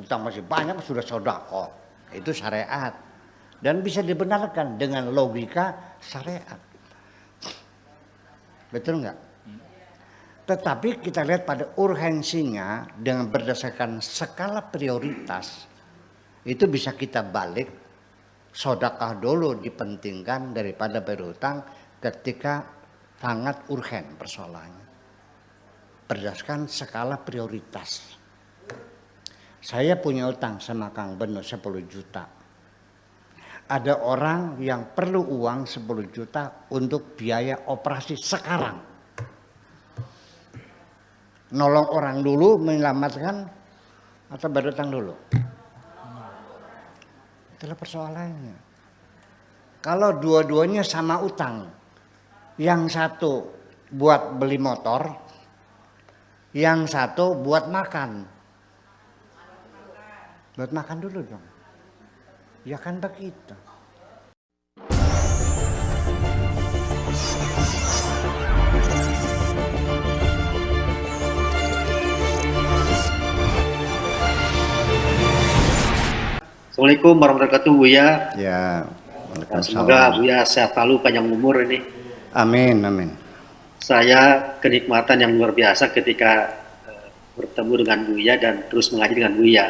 utang masih banyak sudah sedekah. Itu syariat. Dan bisa dibenarkan dengan logika syariat. Betul nggak? Tetapi kita lihat pada urgensinya dengan berdasarkan skala prioritas. Itu bisa kita balik, sedekah dulu dipentingkan daripada berhutang ketika sangat urgen persoalannya. Berdasarkan skala prioritas. Saya punya utang sama Kang Beno 10 juta. Ada orang yang perlu uang 10 juta untuk biaya operasi sekarang. Nolong orang dulu menyelamatkan atau berutang dulu? Itulah persoalannya. Kalau dua-duanya sama utang, yang satu buat beli motor, yang satu buat makan. Buat makan dulu dong. Ya kan begitu. Assalamualaikum warahmatullahi wabarakatuh, Buya. Ya. Semoga Buya sehat selalu, panjang umur ini. Amin, amin. Saya kenikmatan yang luar biasa ketika bertemu dengan Buya dan terus mengaji dengan Buya.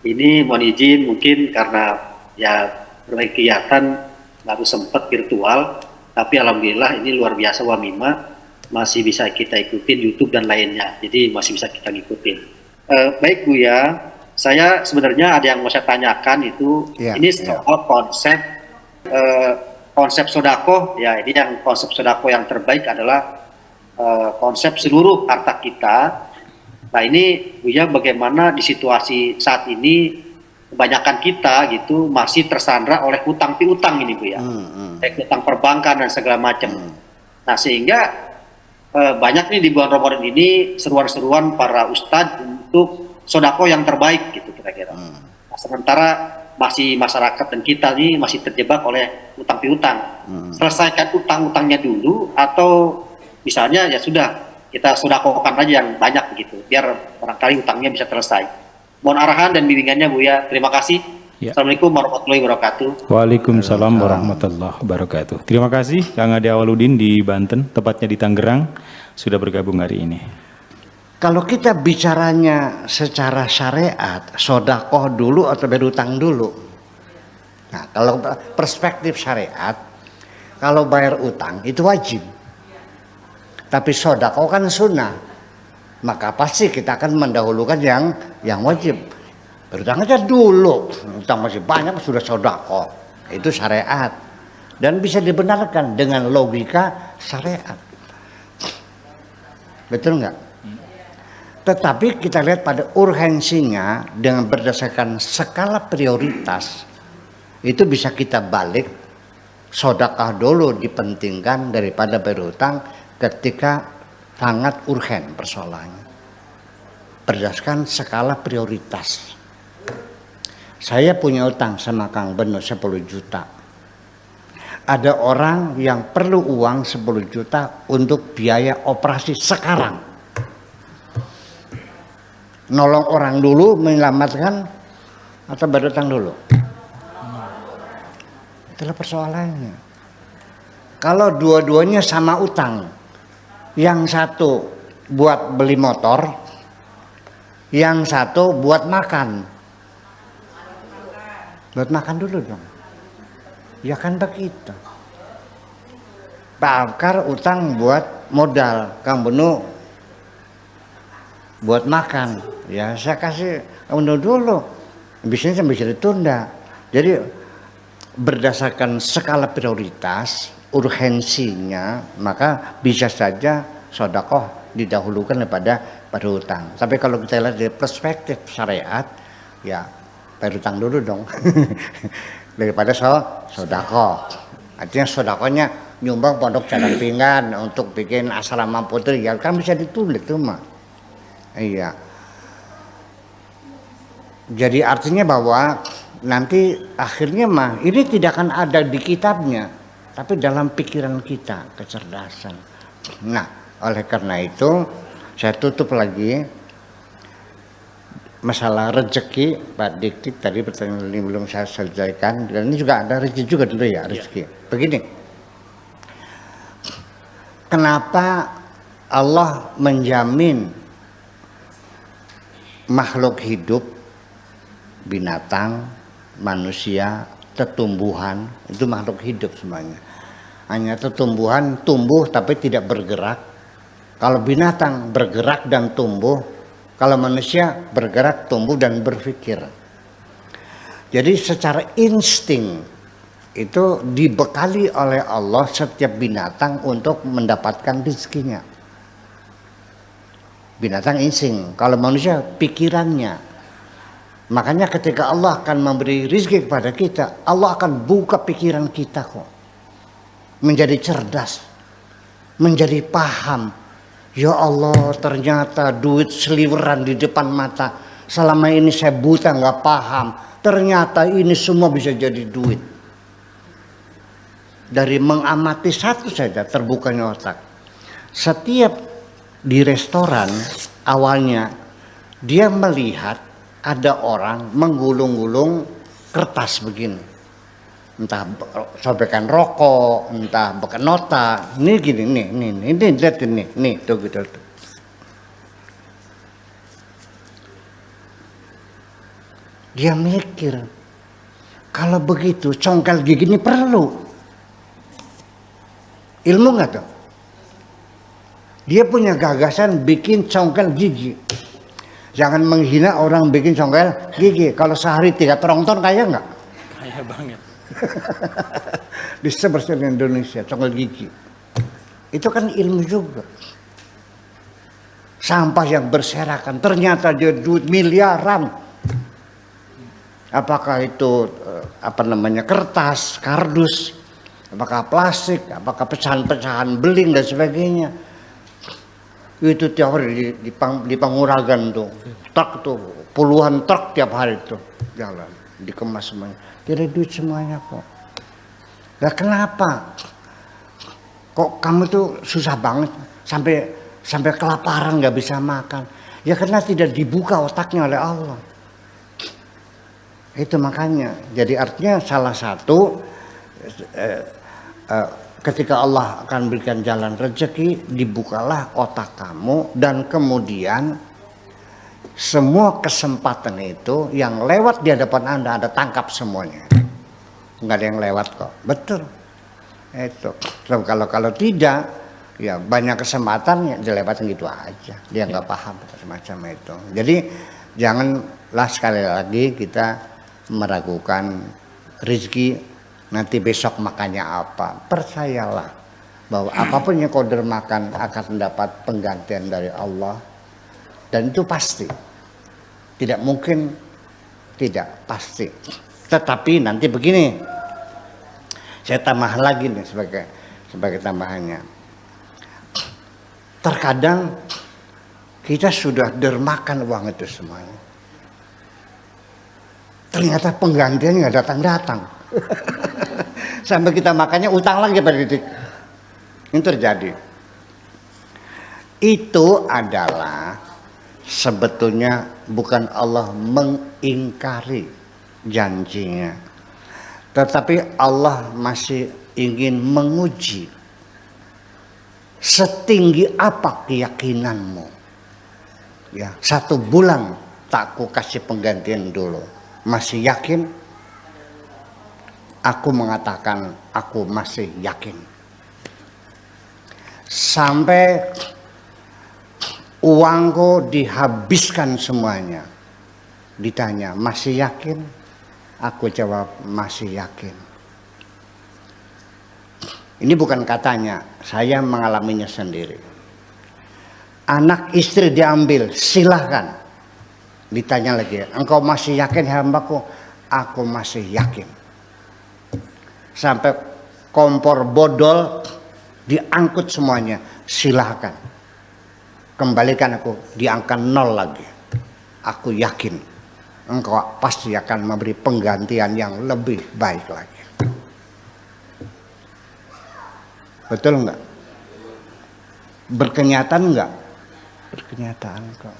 Ini mohon izin mungkin karena ya berbagai kegiatan baru sempat virtual, tapi alhamdulillah ini luar biasa Wamima masih bisa kita ikutin YouTube dan lainnya, jadi masih bisa kita ngikutin. Baik Buya, saya sebenarnya ada yang mau saya tanyakan itu, ini soal konsep sodako ya. Ini yang konsep sodako yang terbaik adalah konsep seluruh harta kita. Nah ini Buya, bagaimana di situasi saat ini kebanyakan kita gitu masih tersandra oleh hutang piutang ini Buya, baik hutang perbankan dan segala macam. Nah sehingga banyak nih di bulan Ramadan ini seruan-seruan para ustadz untuk sodako yang terbaik gitu kira-kira. Nah, sementara masih masyarakat dan kita nih masih terjebak oleh utang piutang. Selesaikan utang-utangnya dulu atau misalnya ya sudah kita sodakokan aja yang banyak begitu biar barangkali utangnya bisa selesai. Mohon arahan dan bimbingannya Buya. Terima kasih. Ya. Assalamualaikum warahmatullahi wabarakatuh. Waalaikumsalam warahmatullahi wabarakatuh. Terima kasih Kang Ade Awaludin di Banten, tepatnya di Tangerang, sudah bergabung hari ini. Kalau kita bicaranya secara syariat, sodakoh dulu atau berutang dulu? Nah, kalau perspektif syariat, kalau bayar utang itu wajib. Tapi sodakoh kan sunnah. Maka pasti kita akan mendahulukan yang wajib. Berutang aja dulu. Utang masih banyak sudah sodakoh. Itu syariat. Dan bisa dibenarkan dengan logika syariat. Betul nggak? Tetapi kita lihat pada urgensinya dengan berdasarkan skala prioritas. Itu bisa kita balik. Sedekah dulu dipentingkan daripada berhutang ketika sangat urgen persoalannya. Berdasarkan skala prioritas. Saya punya utang sama Kang Beno 10 juta. Ada orang yang perlu uang 10 juta untuk biaya operasi sekarang. Nolong orang dulu menyelamatkan atau berutang dulu? Itulah persoalannya. Kalau dua-duanya sama utang, yang satu buat beli motor, yang satu buat makan. Buat makan dulu dong. Ya kan begitu. Pak Akar utang buat modal, Kang Beno buat makan. Ya saya kasih Kang Beno dulu. Bisnisnya bisa ditunda. Jadi berdasarkan skala prioritas, urgensinya, maka bisa saja sedekah didahulukan daripada berhutang. Tapi kalau kita lihat dari perspektif syariat, ya berhutang dulu dong daripada sedekah. Artinya sedekahnya nyumbang pondok Jalan Pinggan untuk bikin asrama putri, ya kan bisa ditulis tuh mah. Iya. Jadi artinya bahwa nanti akhirnya mah ini tidak akan ada di kitabnya, tapi dalam pikiran kita, kecerdasan. Nah, oleh karena itu saya tutup lagi masalah rezeki, Pak Dikti tadi pertanyaan ini belum saya selesaikan, dan ini juga ada rezeki juga dulu ya, rezeki. Begini, kenapa Allah menjamin makhluk hidup, binatang, manusia, tetumbuhan, itu makhluk hidup semuanya. Hanya tetumbuhan tumbuh tapi tidak bergerak. Kalau binatang bergerak dan tumbuh, kalau manusia bergerak, tumbuh dan berpikir. Jadi secara insting itu dibekali oleh Allah setiap binatang untuk mendapatkan rezekinya. Binatang insting, kalau manusia pikirannya. Makanya ketika Allah akan memberi rezeki kepada kita, Allah akan buka pikiran kita kok. Menjadi cerdas, menjadi paham. Ya Allah, ternyata duit seliweran di depan mata. Selama ini saya buta nggak paham. Ternyata ini semua bisa jadi duit. Dari mengamati satu saja terbukanya otak. Setiap di restoran awalnya dia melihat ada orang menggulung-gulung kertas begini. Entah sobekan rokok, entah bekan nota. Ini gini, ini lihat ini, tuh gitu. Dia mikir, kalau begitu congkel gigi ini perlu ilmu nggak tuh? Dia punya gagasan bikin congkel gigi. Jangan menghina orang bikin congkel gigi. Kalau sehari 3 tronton kaya nggak? Kaya banget. Di sebersen Indonesia congkel gigi itu kan ilmu juga. Sampah yang berserakan ternyata dia duit miliaran. Apakah itu kertas, kardus, apakah plastik, apakah pecahan-pecahan beling dan sebagainya. Itu tiap hari di Panguragan tuh truk tuh puluhan truk tiap hari tuh jalan dikemas semuanya. Jadi duit semuanya kok. Nah kenapa? Kok kamu tuh susah banget sampai kelaparan nggak bisa makan? Ya karena tidak dibuka otaknya oleh Allah. Itu makanya. Jadi artinya salah satu ketika Allah akan berikan jalan rezeki, dibukalah otak kamu dan kemudian semua kesempatan itu yang lewat di hadapan Anda, Anda tangkap semuanya. Enggak ada yang lewat kok. Betul. Itu. Kalau tidak, ya banyak kesempatan ya dilewatin gitu aja. Dia nggak paham semacam itu. Jadi janganlah sekali lagi kita meragukan rezeki nanti besok makannya apa. Percayalah bahwa apapun yang kau dermakan akan mendapat penggantian dari Allah. Dan itu pasti. Tidak mungkin tidak, pasti. Tetapi nanti begini. Saya tambah lagi nih sebagai tambahannya. Terkadang kita sudah dermakan uang itu semuanya. Ternyata penggantiannya nggak datang-datang. Sampai kita makannya utang lagi Pak Didik. Ini terjadi. Itu adalah sebetulnya bukan Allah mengingkari janjinya, tetapi Allah masih ingin menguji setinggi apa keyakinanmu. Ya, 1 bulan tak ku kasih penggantian dulu. Masih yakin? Aku mengatakan aku masih yakin. Sampai uangku dihabiskan semuanya. Ditanya, masih yakin? Aku jawab, masih yakin. Ini bukan katanya, saya mengalaminya sendiri. Anak istri diambil, silahkan. Ditanya lagi, engkau masih yakin hambaku? Aku masih yakin. Sampai kompor bodol diangkut semuanya, silahkan. Kembalikan aku di angka 0 lagi. Aku yakin engkau pasti akan memberi penggantian yang lebih baik lagi. Betul enggak? Berkenyataan enggak? Berkenyataan kok.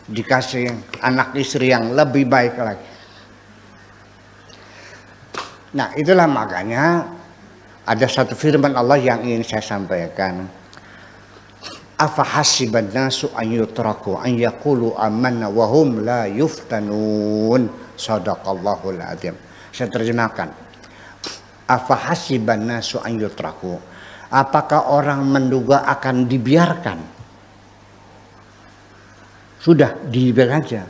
dikasih anak istri yang lebih baik lagi. Nah, itulah makanya ada satu firman Allah yang ingin saya sampaikan. Afa hasiban nasu an yutraku an yaqulu amanna wa hum la yuftanun. Shadaqallahul azim. Saya terjemahkan. Afa hasiban nasu an yutraku. Apakah orang menduga akan dibiarkan? Sudah dibiarkan aja.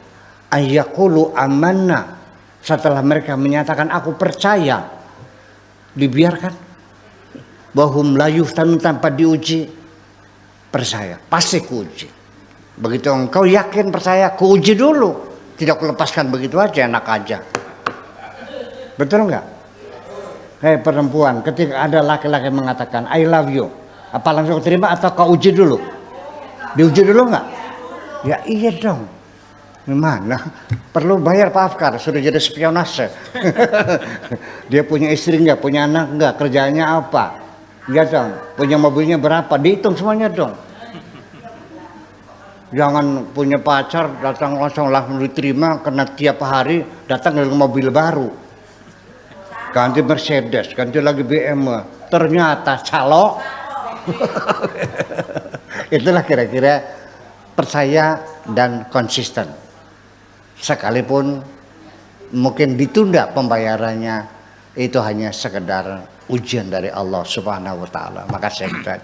An yaqulu amanna. Setelah mereka menyatakan aku percaya, dibiarkan. Bahum la yuftanun, tanpa diuji. Percaya, pasti kuuji. Begitu engkau yakin percaya, kuuji dulu. Tidak kulepaskan begitu aja, enak aja. Betul nggak? Hei perempuan, ketika ada laki-laki mengatakan I love you, apa langsung terima atau kau uji dulu? Diuji dulu nggak? Ya iya dong. Gimana? Perlu bayar Pak Afkar, sudah jadi spionase. Dia punya istri nggak, punya anak nggak, kerjanya apa? Ya dong, punya mobilnya berapa, dihitung semuanya dong. Jangan punya pacar datang langsung diterima karena tiap hari datang dengan mobil baru. Ganti Mercedes, ganti lagi BMW, ternyata calo. Itulah kira-kira percaya dan konsisten. Sekalipun mungkin ditunda pembayarannya, itu hanya sekedar ujian dari Allah Subhanahu wa taala. Maka saya kira